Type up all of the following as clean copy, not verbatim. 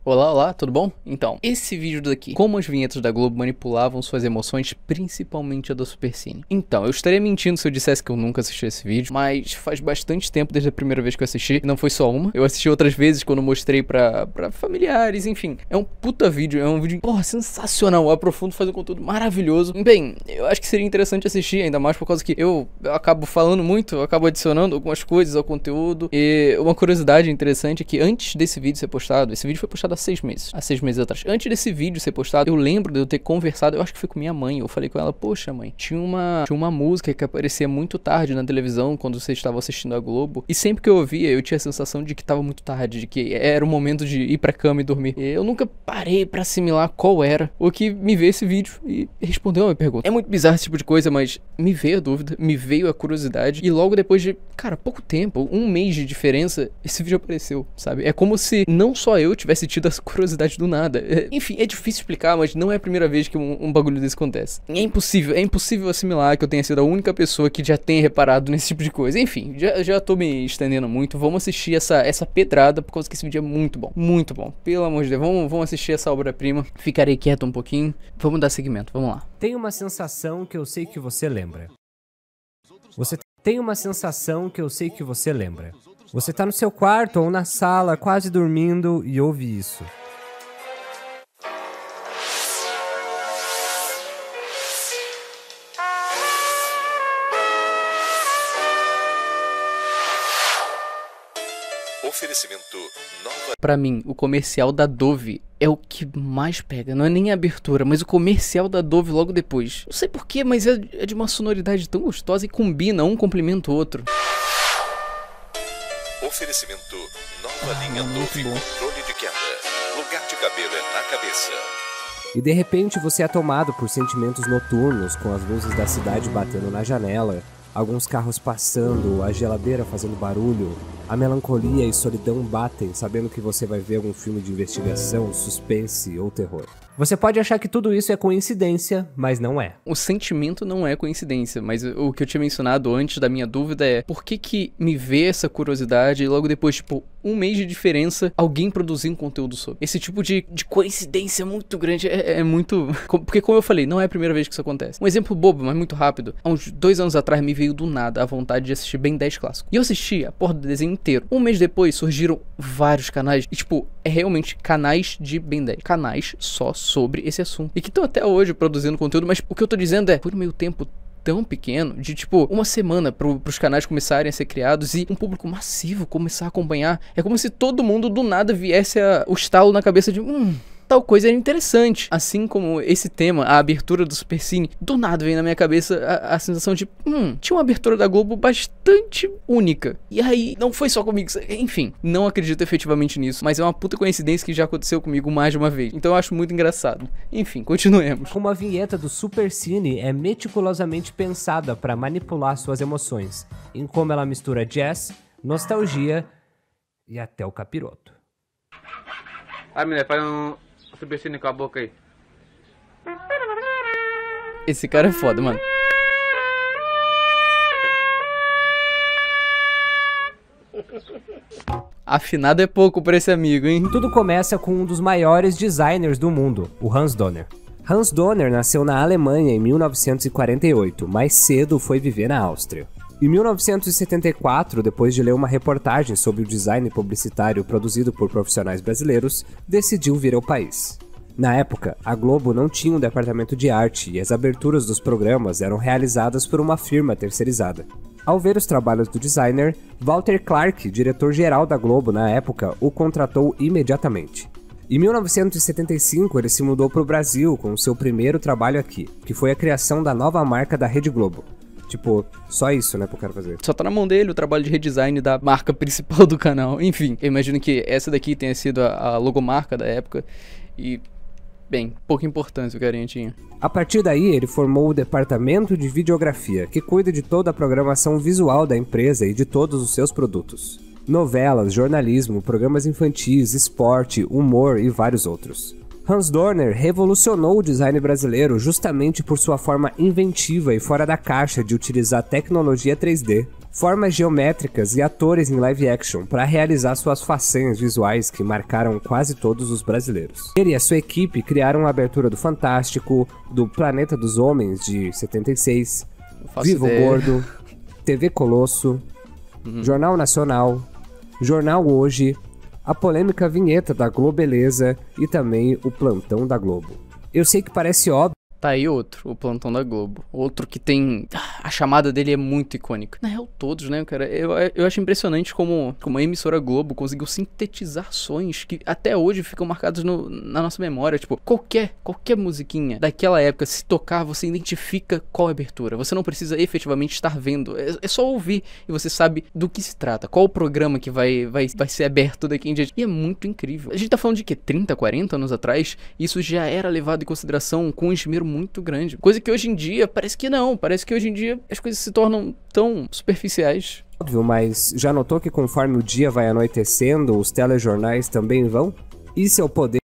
Olá, olá, tudo bom? Então, esse vídeo daqui, como as vinhetas da Globo manipulavam suas emoções, principalmente a da Supercine. Então, eu estaria mentindo se eu dissesse que eu nunca assisti esse vídeo, mas faz bastante tempo desde a primeira vez que eu assisti, e não foi só uma. Eu assisti outras vezes quando mostrei pra familiares, enfim. É um puta vídeo, é um vídeo, porra, sensacional, eu aprofundo, faz um conteúdo maravilhoso. Bem, eu acho que seria interessante assistir, ainda mais por causa que eu acabo falando muito, eu acabo adicionando algumas coisas ao conteúdo. E uma curiosidade interessante é que antes desse vídeo ser postado, esse vídeo foi postado há 6 meses atrás. Antes desse vídeo ser postado, eu lembro de eu ter conversado, eu acho que foi com minha mãe, eu falei com ela, poxa mãe, tinha uma música que aparecia muito tarde na televisão, quando você estava assistindo a Globo, e sempre que eu ouvia, eu tinha a sensação de que estava muito tarde, de que era o momento de ir pra cama e dormir. E eu nunca parei pra assimilar qual era, o que me veio esse vídeo e respondeu a minha pergunta. É muito bizarro esse tipo de coisa, mas me veio a dúvida, me veio a curiosidade, e logo depois de, cara, pouco tempo, um mês de diferença, esse vídeo apareceu, sabe? É como se não só eu tivesse tido essa curiosidade do nada. Enfim, é difícil explicar, mas não é a primeira vez que um bagulho desse acontece. É impossível assimilar que eu tenha sido a única pessoa que já tenha reparado nesse tipo de coisa. Enfim, já tô me estendendo muito. Vamos assistir essa pedrada, por causa que esse vídeo é muito bom. Muito bom. Pelo amor de Deus, vamos assistir essa obra-prima. Ficarei quieto um pouquinho. Vamos dar seguimento, vamos lá. Tem uma sensação que eu sei que você lembra. Você tem uma sensação que eu sei que você lembra. Você tá no seu quarto ou na sala, quase dormindo, e ouve isso. Oferecimento Nova. Pra mim, o comercial da Dove é o que mais pega. Não é nem a abertura, mas o comercial da Dove logo depois. Não sei porquê, mas é de uma sonoridade tão gostosa e combina, um complementa o outro. Oferecimento Nova linha Dove controle de queda. Lugar de cabelo é na cabeça. E de repente você é tomado por sentimentos noturnos, com as luzes da cidade batendo na janela, alguns carros passando, a geladeira fazendo barulho, a melancolia e solidão batem, sabendo que você vai ver algum filme de investigação, suspense ou terror. Você pode achar que tudo isso é coincidência, mas não é. O sentimento não é coincidência, mas o que eu tinha mencionado antes da minha dúvida é por que me vê essa curiosidade e logo depois, tipo, um mês de diferença, alguém produzir um conteúdo sobre. Esse tipo de coincidência muito grande é muito... Porque como eu falei, não é a primeira vez que isso acontece. Um exemplo bobo, mas muito rápido. Há uns 2 anos atrás me veio do nada a vontade de assistir Ben 10 clássico. E eu assisti a porra do desenho inteiro. Um mês depois surgiram vários canais, e tipo, é realmente canais de Ben 10. Canais só sobre esse assunto. E que estão até hoje produzindo conteúdo, mas o que eu tô dizendo é, por meio tempo tão pequeno, de tipo, uma semana pros canais começarem a ser criados e um público massivo começar a acompanhar, é como se todo mundo do nada viesse o estalo na cabeça de tal coisa era interessante. Assim como esse tema, a abertura do Supercine, do nada veio na minha cabeça a sensação de tinha uma abertura da Globo bastante única. E aí, não foi só comigo, enfim, não acredito efetivamente nisso, mas é uma puta coincidência que já aconteceu comigo mais de uma vez. Então eu acho muito engraçado. Enfim, continuemos. Como a vinheta do Supercine é meticulosamente pensada para manipular suas emoções, em como ela mistura jazz, nostalgia e até o capiroto. Mulher, faz um Supercine com a boca aí. Esse cara é foda, mano. Afinado é pouco pra esse amigo, hein? Tudo começa com um dos maiores designers do mundo, o Hans Donner. Hans Donner nasceu na Alemanha em 1948, mas cedo foi viver na Áustria. Em 1974, depois de ler uma reportagem sobre o design publicitário produzido por profissionais brasileiros, decidiu vir ao país. Na época, a Globo não tinha um departamento de arte e as aberturas dos programas eram realizadas por uma firma terceirizada. Ao ver os trabalhos do designer, Walter Clark, diretor-geral da Globo na época, o contratou imediatamente. Em 1975, ele se mudou para o Brasil com o seu primeiro trabalho aqui, que foi a criação da nova marca da Rede Globo. Tipo, só isso, né, pro cara fazer. Só tá na mão dele o trabalho de redesign da marca principal do canal. Enfim, eu imagino que essa daqui tenha sido a logomarca da época e, bem, pouca importância o carinha tinha. A partir daí, ele formou o departamento de videografia, que cuida de toda a programação visual da empresa e de todos os seus produtos. Novelas, jornalismo, programas infantis, esporte, humor e vários outros. Hans Donner revolucionou o design brasileiro justamente por sua forma inventiva e fora da caixa de utilizar tecnologia 3D, formas geométricas e atores em live action para realizar suas façanhas visuais que marcaram quase todos os brasileiros. Ele e a sua equipe criaram a abertura do Fantástico, do Planeta dos Homens de 76, Vivo Gordo, TV Colosso, Jornal Nacional, Jornal Hoje, a polêmica vinheta da Globeleza e também o Plantão da Globo. Eu sei que parece óbvio. Tá aí outro, o Plantão da Globo. Outro que tem... A chamada dele é muito icônica. Na real, todos, né, cara? Eu acho impressionante como a emissora Globo conseguiu sintetizar sons que até hoje ficam marcados na nossa memória. Tipo, qualquer musiquinha daquela época, se tocar, você identifica qual é a abertura. Você não precisa efetivamente estar vendo. É só ouvir e você sabe do que se trata. Qual o programa que vai ser aberto daqui em diante. E é muito incrível. A gente tá falando de que 30, 40 anos atrás, isso já era levado em consideração com um esmero muito grande. Coisa que hoje em dia parece que não. Parece que hoje em dia as coisas se tornam tão superficiais. Óbvio, mas já notou que conforme o dia vai anoitecendo, os telejornais também vão? Isso é o poder.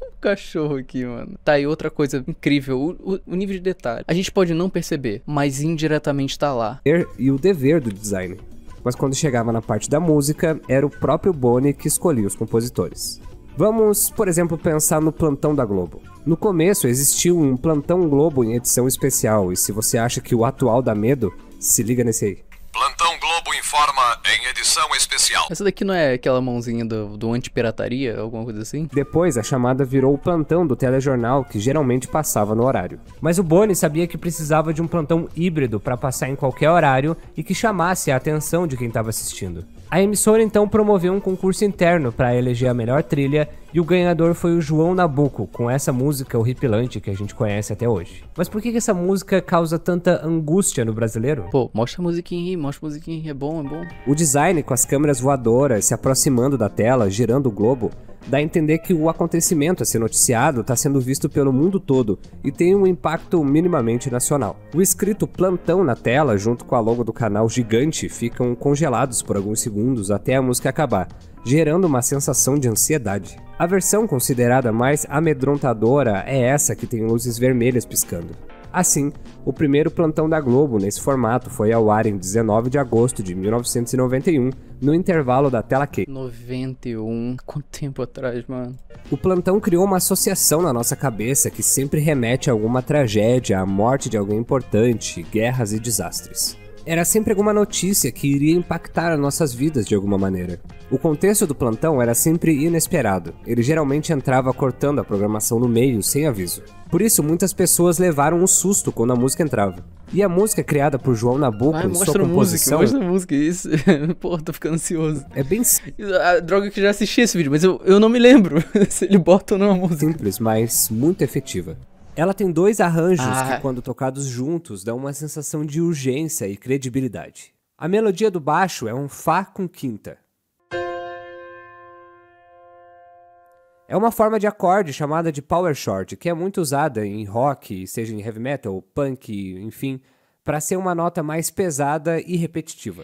O cachorro aqui, mano. Tá aí outra coisa incrível, o nível de detalhe. A gente pode não perceber, mas indiretamente tá lá. E o dever do design. Mas quando chegava na parte da música, era o próprio Boni que escolhia os compositores. Vamos, por exemplo, pensar no Plantão da Globo. No começo existiu um Plantão Globo em edição especial, e se você acha que o atual dá medo, se liga nesse aí. Plantão Globo informa em edição especial. Essa daqui não é aquela mãozinha do anti-pirataria, alguma coisa assim? Depois, a chamada virou o plantão do telejornal, que geralmente passava no horário. Mas o Boni sabia que precisava de um plantão híbrido para passar em qualquer horário e que chamasse a atenção de quem estava assistindo. A emissora então promoveu um concurso interno para eleger a melhor trilha e o ganhador foi o João Nabuco, com essa música horripilante que a gente conhece até hoje. Mas por que essa música causa tanta angústia no brasileiro? Pô, mostra a musiquinha aí, é bom, é bom. O design com as câmeras voadoras se aproximando da tela, girando o globo, dá a entender que o acontecimento a ser noticiado está sendo visto pelo mundo todo e tem um impacto minimamente nacional. O escrito Plantão na tela, junto com a logo do canal gigante, ficam congelados por alguns segundos até a música acabar, gerando uma sensação de ansiedade. A versão considerada mais amedrontadora é essa que tem luzes vermelhas piscando. Assim, o primeiro Plantão da Globo nesse formato foi ao ar em 19 de agosto de 1991, no intervalo da tela Q. 91? Quanto tempo atrás, mano? O Plantão criou uma associação na nossa cabeça que sempre remete a alguma tragédia, à morte de alguém importante, guerras e desastres. Era sempre alguma notícia que iria impactar as nossas vidas de alguma maneira. O contexto do plantão era sempre inesperado. Ele geralmente entrava cortando a programação no meio, sem aviso. Por isso, muitas pessoas levaram um susto quando a música entrava. E a música criada por João Nabuco em sua composição... Mostra a música, isso. Pô, tô ficando ansioso. É bem a droga que já assisti esse vídeo, mas eu não me lembro se ele bota ou não a música. Simples, mas muito efetiva. Ela tem dois arranjos que, quando tocados juntos, dão uma sensação de urgência e credibilidade. A melodia do baixo é um Fá com quinta. É uma forma de acorde chamada de power chord, que é muito usada em rock, seja em heavy metal, punk, enfim, para ser uma nota mais pesada e repetitiva.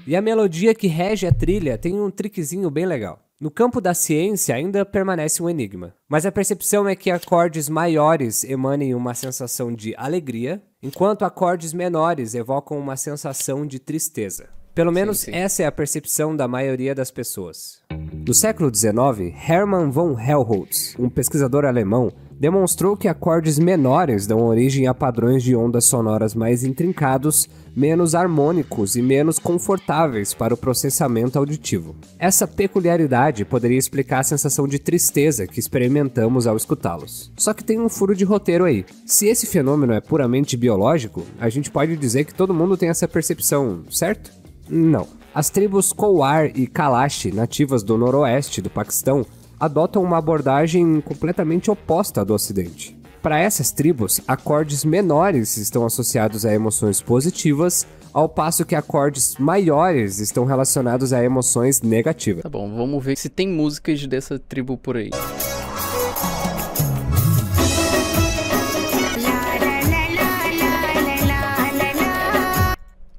E a melodia que rege a trilha tem um trickzinho bem legal. No campo da ciência ainda permanece um enigma, mas a percepção é que acordes maiores emanem uma sensação de alegria, enquanto acordes menores evocam uma sensação de tristeza. Pelo menos essa é a percepção da maioria das pessoas. No século XIX, Hermann von Helmholtz, um pesquisador alemão, demonstrou que acordes menores dão origem a padrões de ondas sonoras mais intrincados, menos harmônicos e menos confortáveis para o processamento auditivo. Essa peculiaridade poderia explicar a sensação de tristeza que experimentamos ao escutá-los. Só que tem um furo de roteiro aí. Se esse fenômeno é puramente biológico, a gente pode dizer que todo mundo tem essa percepção, certo? Não. As tribos Kowar e Kalash, nativas do noroeste do Paquistão, adotam uma abordagem completamente oposta à do Ocidente. Para essas tribos, acordes menores estão associados a emoções positivas, ao passo que acordes maiores estão relacionados a emoções negativas. Tá bom, vamos ver se tem músicas dessa tribo por aí.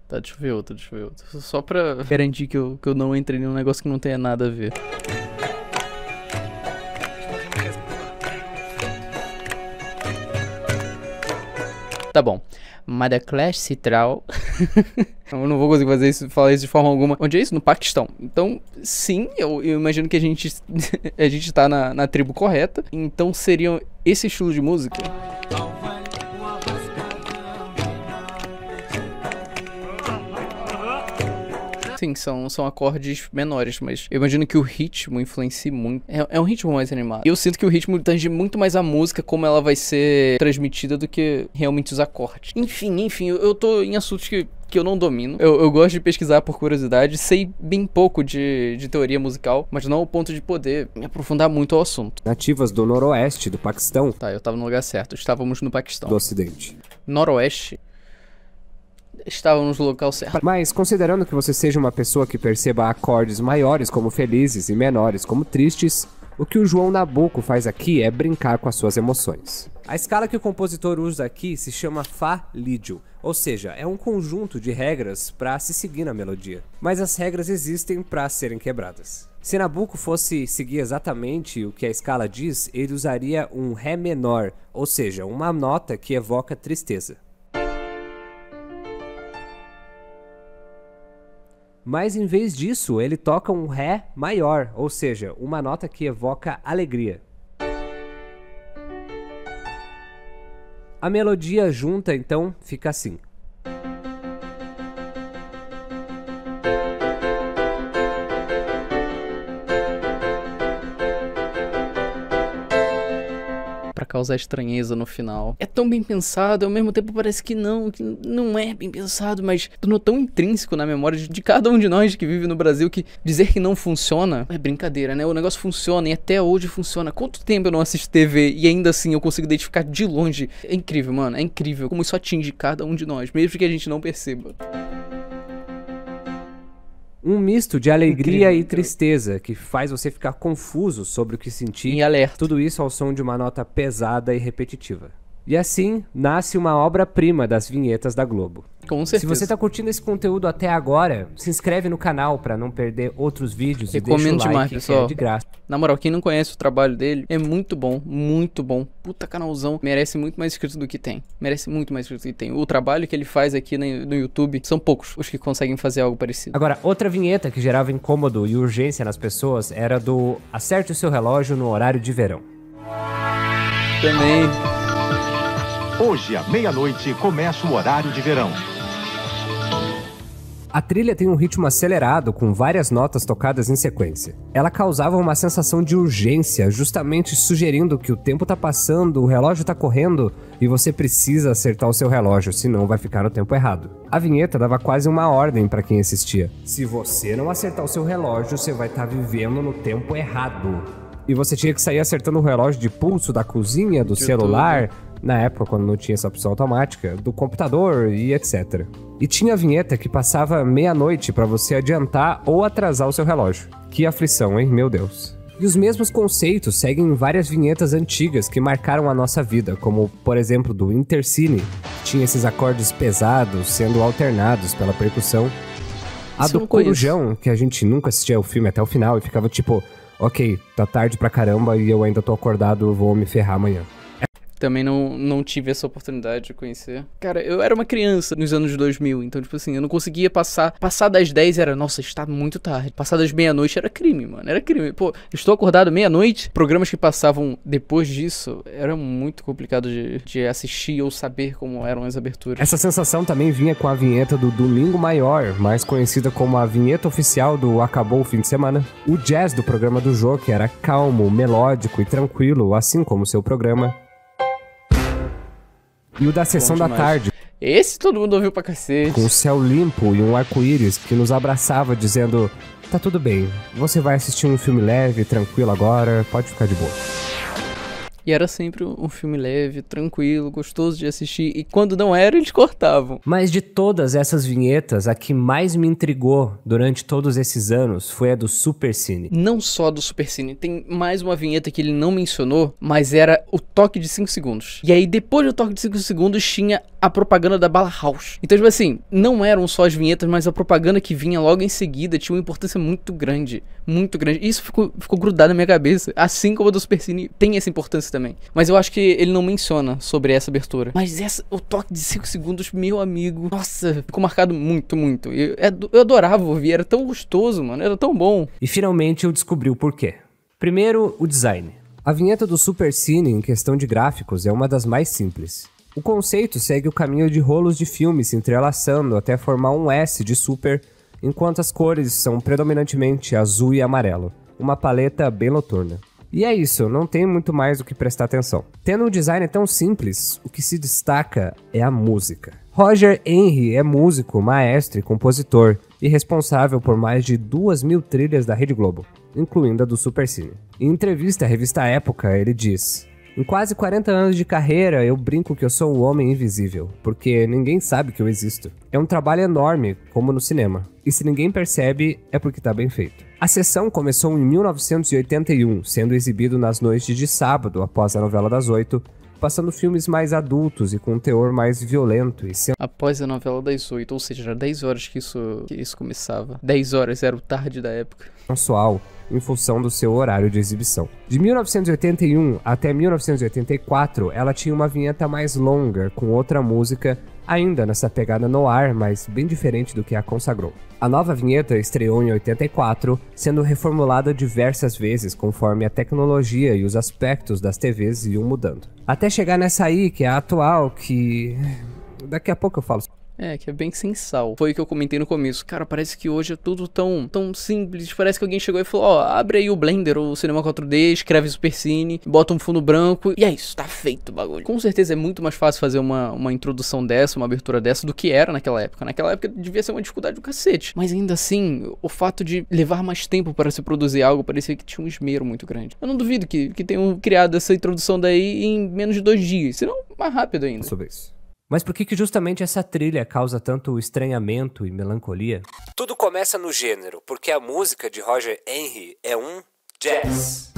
Tá Tá, deixa eu ver outra. Só pra garantir que eu não entrei num negócio que não tenha nada a ver. Tá bom. Madaclash Citral. Eu não vou conseguir falar isso de forma alguma. Onde é isso? No Paquistão. Então, sim, eu imagino que a gente tá na tribo correta. Então seriam esse estilo de música. Sim, são acordes menores, mas eu imagino que o ritmo influencia muito. É um ritmo mais animado. Eu sinto que o ritmo tange muito mais a música, como ela vai ser transmitida, do que realmente os acordes. Enfim, eu tô em assuntos que eu não domino. Eu gosto de pesquisar por curiosidade, sei bem pouco de teoria musical, mas não ao ponto de poder me aprofundar muito ao assunto. Nativas do noroeste do Paquistão. Tá, eu tava no lugar certo. Estávamos no Paquistão. Do ocidente. Noroeste. Estávamos no local certo. Mas, considerando que você seja uma pessoa que perceba acordes maiores como felizes e menores como tristes, o que o João Nabuco faz aqui é brincar com as suas emoções. A escala que o compositor usa aqui se chama Fá lídio, ou seja, é um conjunto de regras para se seguir na melodia. Mas as regras existem para serem quebradas. Se Nabuco fosse seguir exatamente o que a escala diz, ele usaria um Ré menor, ou seja, uma nota que evoca tristeza. Mas em vez disso, ele toca um Ré maior, ou seja, uma nota que evoca alegria. A melodia junta, então, fica assim. Pra causar estranheza no final. É tão bem pensado, ao mesmo tempo parece que não é bem pensado, mas tornou tão intrínseco na memória de cada um de nós que vive no Brasil que dizer que não funciona é brincadeira, né? O negócio funciona e até hoje funciona. Quanto tempo eu não assisto TV e ainda assim eu consigo identificar de longe? É incrível, mano, é incrível como isso atinge cada um de nós, mesmo que a gente não perceba. Um misto de alegria e tristeza, que faz você ficar confuso sobre o que sentir. Em alerta. Tudo isso ao som de uma nota pesada e repetitiva. E assim, nasce uma obra-prima das vinhetas da Globo. Com certeza. Se você tá curtindo esse conteúdo até agora, se inscreve no canal pra não perder outros vídeos e deixa o like, demais, pessoal. Que é de graça. Na moral, quem não conhece o trabalho dele, é muito bom, muito bom. Puta canalzão, merece muito mais inscritos do que tem. Merece muito mais inscritos do que tem. O trabalho que ele faz aqui no YouTube, são poucos os que conseguem fazer algo parecido. Agora, outra vinheta que gerava incômodo e urgência nas pessoas era do Acerte o seu relógio no horário de verão. Também. Hoje, à meia-noite, começa o horário de verão. A trilha tem um ritmo acelerado, com várias notas tocadas em sequência. Ela causava uma sensação de urgência, justamente sugerindo que o tempo tá passando, o relógio tá correndo e você precisa acertar o seu relógio, senão vai ficar no tempo errado. A vinheta dava quase uma ordem para quem assistia. Se você não acertar o seu relógio, você vai estar vivendo no tempo errado. E você tinha que sair acertando o relógio de pulso da cozinha, do celular, na época quando não tinha essa opção automática, do computador e etc. E tinha a vinheta que passava meia-noite para você adiantar ou atrasar o seu relógio. Que aflição, hein? Meu Deus. E os mesmos conceitos seguem em várias vinhetas antigas que marcaram a nossa vida, como, por exemplo, do Intercine, que tinha esses acordes pesados sendo alternados pela percussão. A do Corujão, que a gente nunca assistia o filme até o final e ficava tipo, ok, tá tarde pra caramba e eu ainda tô acordado, vou me ferrar amanhã. Também não tive essa oportunidade de conhecer. Cara, eu era uma criança nos anos 2000, então, tipo assim, eu não conseguia passar das 10 era, nossa, está muito tarde. Passar das meia-noite era crime, mano, era crime. Pô, estou acordado meia-noite, programas que passavam depois disso, era muito complicado de assistir ou saber como eram as aberturas. Essa sensação também vinha com a vinheta do Domingo Maior, mais conhecida como a vinheta oficial do Acabou o Fim de Semana. O jazz do programa do Jô, que era calmo, melódico e tranquilo, assim como o seu programa. E o da Sessão da Tarde. Esse todo mundo ouviu pra cacete. Com o céu limpo e um arco-íris que nos abraçava dizendo: tá tudo bem, você vai assistir um filme leve, tranquilo agora, pode ficar de boa. E era sempre um filme leve, tranquilo, gostoso de assistir. E quando não era, eles cortavam. Mas de todas essas vinhetas, a que mais me intrigou durante todos esses anos foi a do Supercine. Não só do Supercine, tem mais uma vinheta que ele não mencionou, mas era o toque de 5 segundos. E aí depois do toque de 5 segundos tinha a propaganda da Bala House. Então, tipo assim, não eram só as vinhetas, mas a propaganda que vinha logo em seguida tinha uma importância muito grande. Muito grande. E isso ficou grudado na minha cabeça. Assim como a do Supercine tem essa importância também. Mas eu acho que ele não menciona sobre essa abertura. Mas o toque de 5 segundos, meu amigo, nossa, ficou marcado muito, muito. Eu adorava ouvir, era tão gostoso, mano, era tão bom. E finalmente eu descobri o porquê. Primeiro, o design. A vinheta do Supercine, em questão de gráficos, é uma das mais simples. O conceito segue o caminho de rolos de filme se entrelaçando até formar um S de Super, enquanto as cores são predominantemente azul e amarelo. Uma paleta bem noturna. E é isso, não tem muito mais do que prestar atenção. Tendo um design tão simples, o que se destaca é a música. Roger Henry é músico, maestro e compositor, e responsável por mais de 2.000 trilhas da Rede Globo, incluindo a do Supercine. Em entrevista à revista Época, ele diz: "Em quase 40 anos de carreira, eu brinco que eu sou um homem invisível, porque ninguém sabe que eu existo. É um trabalho enorme, como no cinema. E se ninguém percebe, é porque tá bem feito." A sessão começou em 1981, sendo exibido nas noites de sábado, após a novela das 8, passando filmes mais adultos e com um teor mais violento e após a novela das 8, ou seja, era 10 horas que isso começava. 10 horas era o tarde da época. Sensual, em função do seu horário de exibição. De 1981 até 1984, ela tinha uma vinheta mais longa, com outra música, ainda nessa pegada no ar, mas bem diferente do que a consagrou. A nova vinheta estreou em 84, sendo reformulada diversas vezes conforme a tecnologia e os aspectos das TVs iam mudando. Até chegar nessa aí, que é a atual, que daqui a pouco eu falo. Que é bem sem sal. Foi o que eu comentei no começo. Cara, parece que hoje é tudo tão simples. Parece que alguém chegou e falou: abre aí o Blender ou o Cinema 4D, escreve Supercine, bota um fundo branco e é isso, tá feito o bagulho. Com certeza é muito mais fácil fazer uma introdução dessa, uma abertura dessa, do que era naquela época. Naquela época devia ser uma dificuldade do cacete. Mas ainda assim, o fato de levar mais tempo para se produzir algo parecia que tinha um esmero muito grande. Eu não duvido que tenham criado essa introdução daí em menos de 2 dias, senão mais rápido ainda. Sobre isso. Mas por que justamente essa trilha causa tanto estranhamento e melancolia? Tudo começa no gênero, porque a música de Roger Henry é um jazz.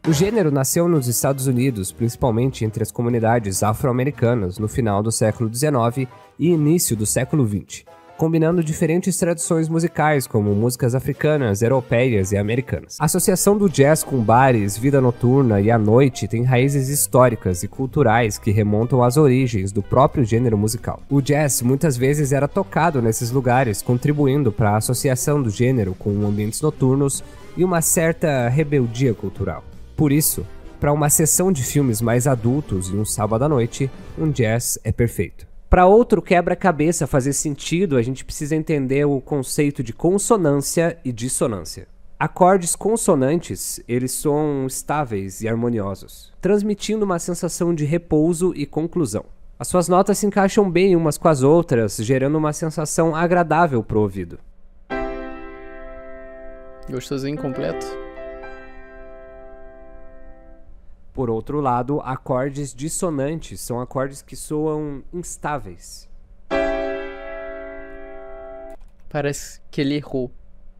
O gênero nasceu nos Estados Unidos, principalmente entre as comunidades afro-americanas no final do século XIX e início do século XX. Combinando diferentes tradições musicais, como músicas africanas, europeias e americanas. A associação do jazz com bares, vida noturna e a noite tem raízes históricas e culturais que remontam às origens do próprio gênero musical. O jazz muitas vezes era tocado nesses lugares, contribuindo para a associação do gênero com ambientes noturnos e uma certa rebeldia cultural. Por isso, para uma sessão de filmes mais adultos e um sábado à noite, um jazz é perfeito. Para outro quebra-cabeça fazer sentido, a gente precisa entender o conceito de consonância e dissonância. Acordes consonantes, eles são estáveis e harmoniosos, transmitindo uma sensação de repouso e conclusão. As suas notas se encaixam bem umas com as outras, gerando uma sensação agradável pro ouvido. Gostosinho completo. Por outro lado, acordes dissonantes são acordes que soam instáveis. Parece que ele errou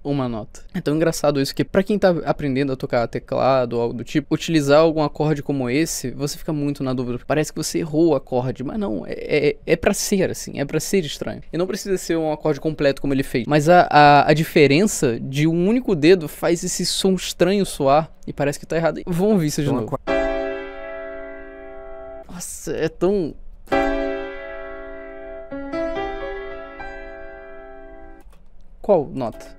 uma nota. É tão engraçado isso que pra quem tá aprendendo a tocar teclado ou algo do tipo, utilizar algum acorde como esse, você fica muito na dúvida. Parece que você errou o acorde, mas não, é pra ser assim, é pra ser estranho. E não precisa ser um acorde completo como ele fez, mas a diferença de um único dedo faz esse som estranho soar e parece que tá errado. Vamos ouvir isso de novo. Nossa, é tão... Qual nota?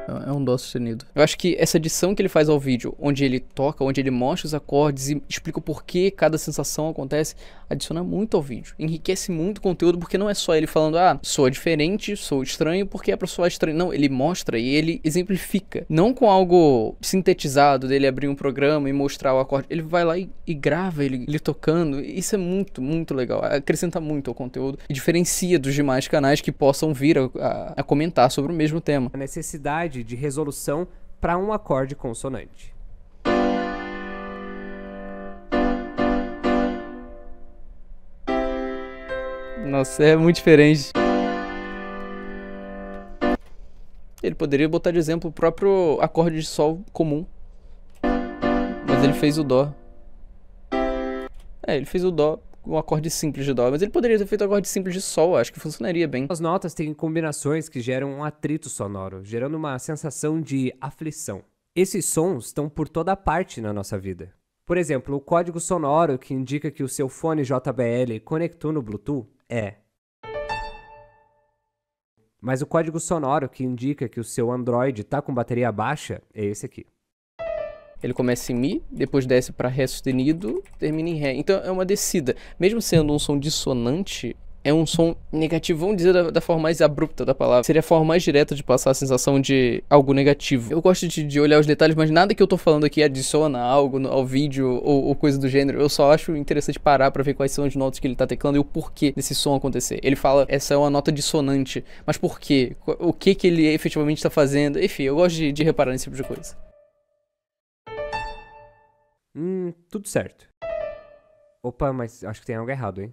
É um dó sustenido. Eu acho que essa edição que ele faz ao vídeo, onde ele toca, onde ele mostra os acordes e explica o porquê cada sensação acontece, adiciona muito ao vídeo. Enriquece muito o conteúdo, porque não é só ele falando, soa diferente, sou estranho, porque é pra soar estranho. Não, ele mostra e ele exemplifica. Não com algo sintetizado, dele abrir um programa e mostrar o acorde. Ele vai lá e grava ele tocando. Isso é muito, muito legal. Acrescenta muito ao conteúdo e diferencia dos demais canais que possam vir a comentar sobre o mesmo tema. A necessidade de resolução para um acorde consonante. Nossa, é muito diferente. Ele poderia botar de exemplo o próprio acorde de sol comum. Mas ele fez o dó. Ele fez o dó, um acorde simples de dó. Mas ele poderia ter feito um acorde simples de sol, acho que funcionaria bem. As notas têm combinações que geram um atrito sonoro, gerando uma sensação de aflição. Esses sons estão por toda parte na nossa vida. Por exemplo, o código sonoro que indica que o seu fone JBL conectou no Bluetooth é. Mas o código sonoro que indica que o seu Android está com bateria baixa é esse aqui. Ele começa em Mi, depois desce para Ré sustenido, termina em Ré. Então é uma descida. Mesmo sendo um som dissonante, é um som negativo, vamos dizer da forma mais abrupta da palavra. Seria a forma mais direta de passar a sensação de algo negativo. Eu gosto de olhar os detalhes, mas nada que eu tô falando aqui adiciona algo ao vídeo ou coisa do gênero. Eu só acho interessante parar pra ver quais são as notas que ele tá teclando e o porquê desse som acontecer. Ele fala, essa é uma nota dissonante, mas por quê? O que ele efetivamente tá fazendo? Enfim, eu gosto de reparar nesse tipo de coisa. Tudo certo. Opa, mas acho que tem algo errado, hein?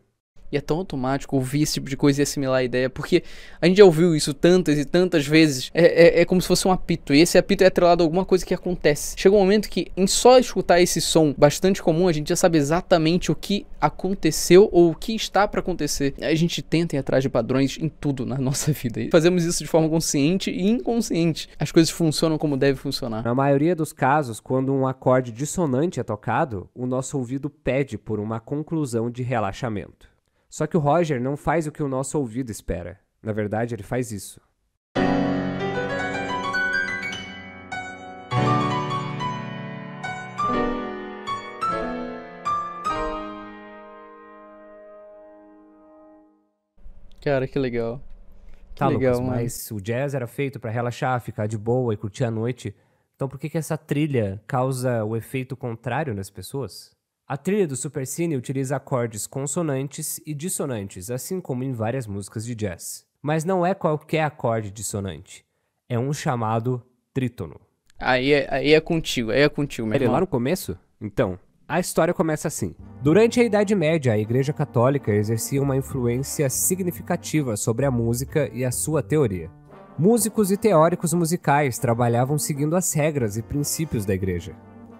E é tão automático ouvir esse tipo de coisa e assimilar a ideia, porque a gente já ouviu isso tantas e tantas vezes, é como se fosse um apito, e esse apito é atrelado a alguma coisa que acontece. Chega um momento que, em só escutar esse som bastante comum, a gente já sabe exatamente o que aconteceu ou o que está para acontecer. A gente tenta ir atrás de padrões em tudo na nossa vida, e fazemos isso de forma consciente e inconsciente. As coisas funcionam como devem funcionar. Na maioria dos casos, quando um acorde dissonante é tocado, o nosso ouvido pede por uma conclusão de relaxamento. Só que o Roger não faz o que o nosso ouvido espera. Na verdade, ele faz isso. Cara, que legal. Tá, legal, Lucas, mano. mas o jazz era feito pra relaxar, ficar de boa e curtir a noite. Então por que essa trilha causa o efeito contrário nas pessoas? A trilha do Supercine utiliza acordes consonantes e dissonantes, assim como em várias músicas de jazz. Mas não é qualquer acorde dissonante. É um chamado trítono. Aí é contigo, meu Ele irmão. lá no começo? Então, a história começa assim. Durante a Idade Média, a Igreja Católica exercia uma influência significativa sobre a música e a sua teoria. Músicos e teóricos musicais trabalhavam seguindo as regras e princípios da Igreja.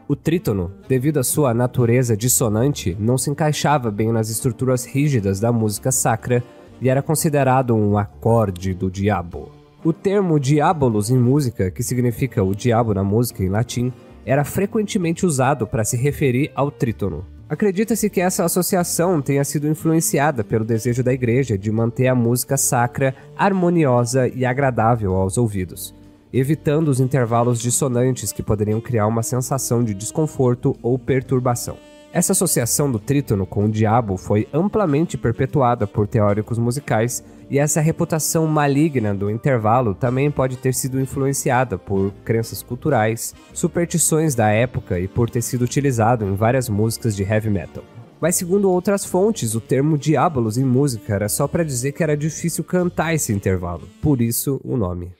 O trítono, devido à sua natureza dissonante, não se encaixava bem nas estruturas rígidas da música sacra e era considerado um acorde do diabo. O termo diabolus em música, que significa o diabo na música em latim, era frequentemente usado para se referir ao trítono. Acredita-se que essa associação tenha sido influenciada pelo desejo da igreja de manter a música sacra harmoniosa e agradável aos ouvidos, evitando os intervalos dissonantes que poderiam criar uma sensação de desconforto ou perturbação. Essa associação do trítono com o diabo foi amplamente perpetuada por teóricos musicais, e essa reputação maligna do intervalo também pode ter sido influenciada por crenças culturais, superstições da época e por ter sido utilizado em várias músicas de heavy metal. Mas segundo outras fontes, o termo diabolos em música era só para dizer que era difícil cantar esse intervalo, por isso o nome.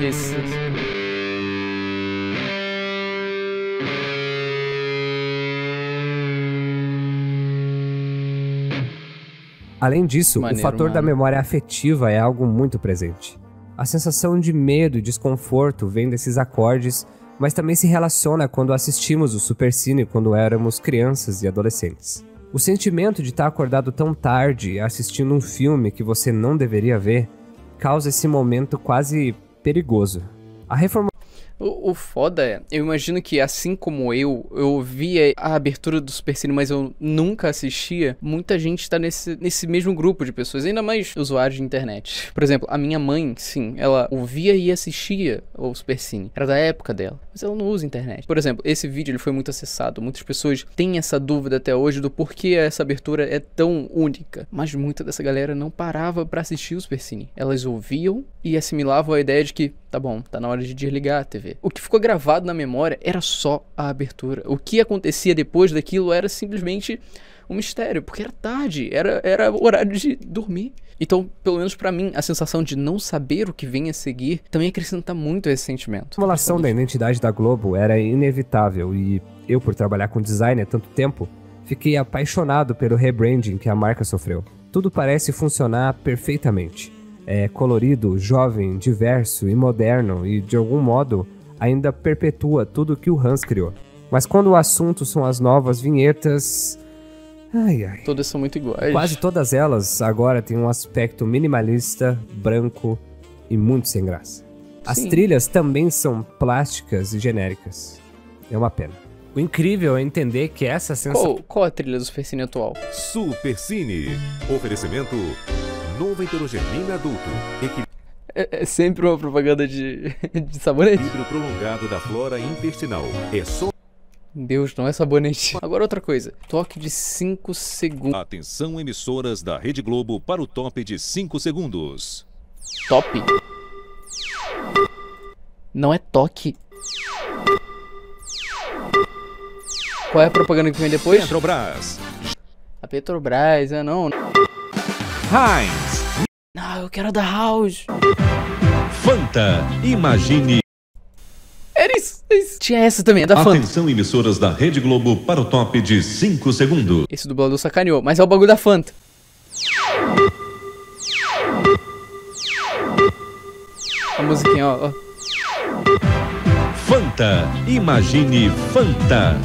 Isso. Além disso, Maneiro, o fator da mano. memória afetiva é algo muito presente. A sensação de medo e desconforto vem desses acordes, mas também se relaciona quando assistimos o Supercine quando éramos crianças e adolescentes. O sentimento de estar acordado tão tarde assistindo um filme que você não deveria ver causa esse momento quase perigoso. A reforma... O foda é, eu imagino que assim como eu via a abertura do Super Cine, mas eu nunca assistia, muita gente tá nesse mesmo grupo de pessoas, ainda mais usuários de internet. Por exemplo, a minha mãe, sim, ela ouvia e assistia o Super Cine, era da época dela, mas ela não usa internet. Por exemplo, esse vídeo ele foi muito acessado, muitas pessoas têm essa dúvida até hoje do porquê essa abertura é tão única, mas muita dessa galera não parava pra assistir o Super Cine. Elas ouviam e assimilavam a ideia de que, tá bom, tá na hora de desligar a TV. O que ficou gravado na memória era só a abertura. O que acontecia depois daquilo era simplesmente um mistério, porque era tarde, era horário de dormir. Então, pelo menos pra mim, a sensação de não saber o que vem a seguir também acrescenta muito esse sentimento. A formulação da identidade da Globo era inevitável e eu, por trabalhar com design há tanto tempo, fiquei apaixonado pelo rebranding que a marca sofreu. Tudo parece funcionar perfeitamente. É colorido, jovem, diverso e moderno e, de algum modo, ainda perpetua tudo que o Hans criou. Mas quando o assunto são as novas vinhetas... Ai. Todas são muito iguais. Quase todas elas agora têm um aspecto minimalista, branco e muito sem graça. As trilhas também são plásticas e genéricas. É uma pena. O incrível é entender que essa sensação... Qual a trilha do Super Cine atual? Super Cine. Oferecimento Nova Heterogermina Adulto. É sempre uma propaganda de sabonete. Equilíbrio prolongado da flora intestinal. É só... Deus, não é sabonete. Agora outra coisa. Toque de 5 segundos. Atenção, emissoras da Rede Globo para o top de 5 segundos. Top? Não é toque. Qual é a propaganda que vem depois? Petrobras. A Petrobras, não. Heinz. Não, eu quero a da House. Fanta. Imagine. Era isso. Tinha essa também, é da Fanta. Atenção, emissoras da Rede Globo para o top de 5 segundos. Esse dublador sacaneou, mas é o bagulho da Fanta. A musiquinha, ó. Fanta. Imagine Fanta.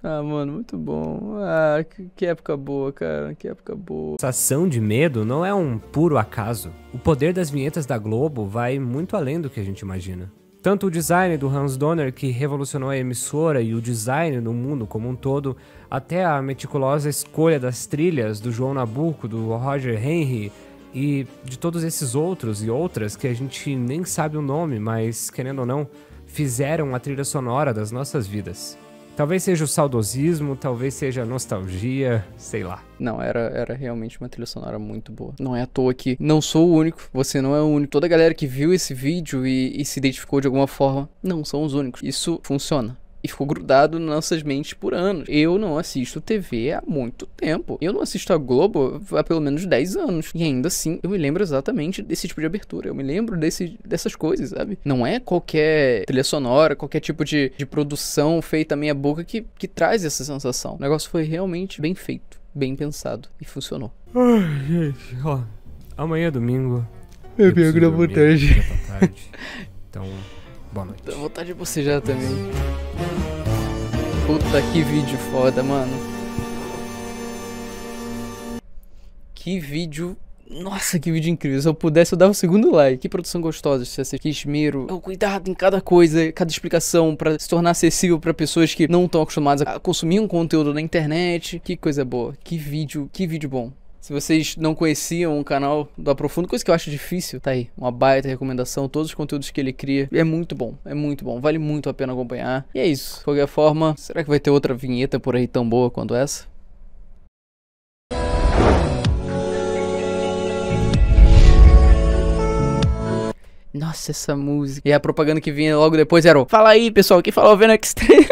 Ah, mano, muito bom. Ah, que época boa, cara. Que época boa. A sensação de medo não é um puro acaso. O poder das vinhetas da Globo vai muito além do que a gente imagina. Tanto o design do Hans Donner, que revolucionou a emissora, e o design no mundo como um todo, até a meticulosa escolha das trilhas do João Nabuco, do Roger Henry e de todos esses outros e outras que a gente nem sabe o nome, mas, querendo ou não, fizeram a trilha sonora das nossas vidas. Talvez seja o saudosismo, talvez seja a nostalgia, sei lá. Não, era realmente uma trilha sonora muito boa. Não é à toa que não sou o único, você não é o único. Toda a galera que viu esse vídeo e se identificou de alguma forma, não são os únicos. Isso funciona. E ficou grudado nas nossas mentes por anos. Eu não assisto TV há muito tempo. Eu não assisto a Globo há pelo menos 10 anos. E ainda assim, eu me lembro exatamente desse tipo de abertura. Eu me lembro dessas coisas, sabe? Não é qualquer trilha sonora, qualquer tipo de produção feita à meia boca que traz essa sensação. O negócio foi realmente bem feito, bem pensado e funcionou. Ai, gente, ó. Amanhã é domingo. Eu pego na vontade. Então... boa noite. Dá vontade de você já também. Puta, que vídeo foda, mano. Que vídeo... Nossa, que vídeo incrível. Se eu pudesse, eu dava o segundo like. Que produção gostosa de se assistir. Que esmero. O cuidado em cada coisa, cada explicação pra se tornar acessível pra pessoas que não estão acostumadas a consumir um conteúdo na internet. Que coisa boa. Que vídeo bom. Se vocês não conheciam o canal do Aprofundo, coisa que eu acho difícil, tá aí, uma baita recomendação, todos os conteúdos que ele cria, é muito bom, vale muito a pena acompanhar. E é isso, de qualquer forma, será que vai ter outra vinheta por aí tão boa quanto essa? Nossa, essa música. E a propaganda que vinha logo depois era o: fala aí, pessoal, quem falou vendo Extreme.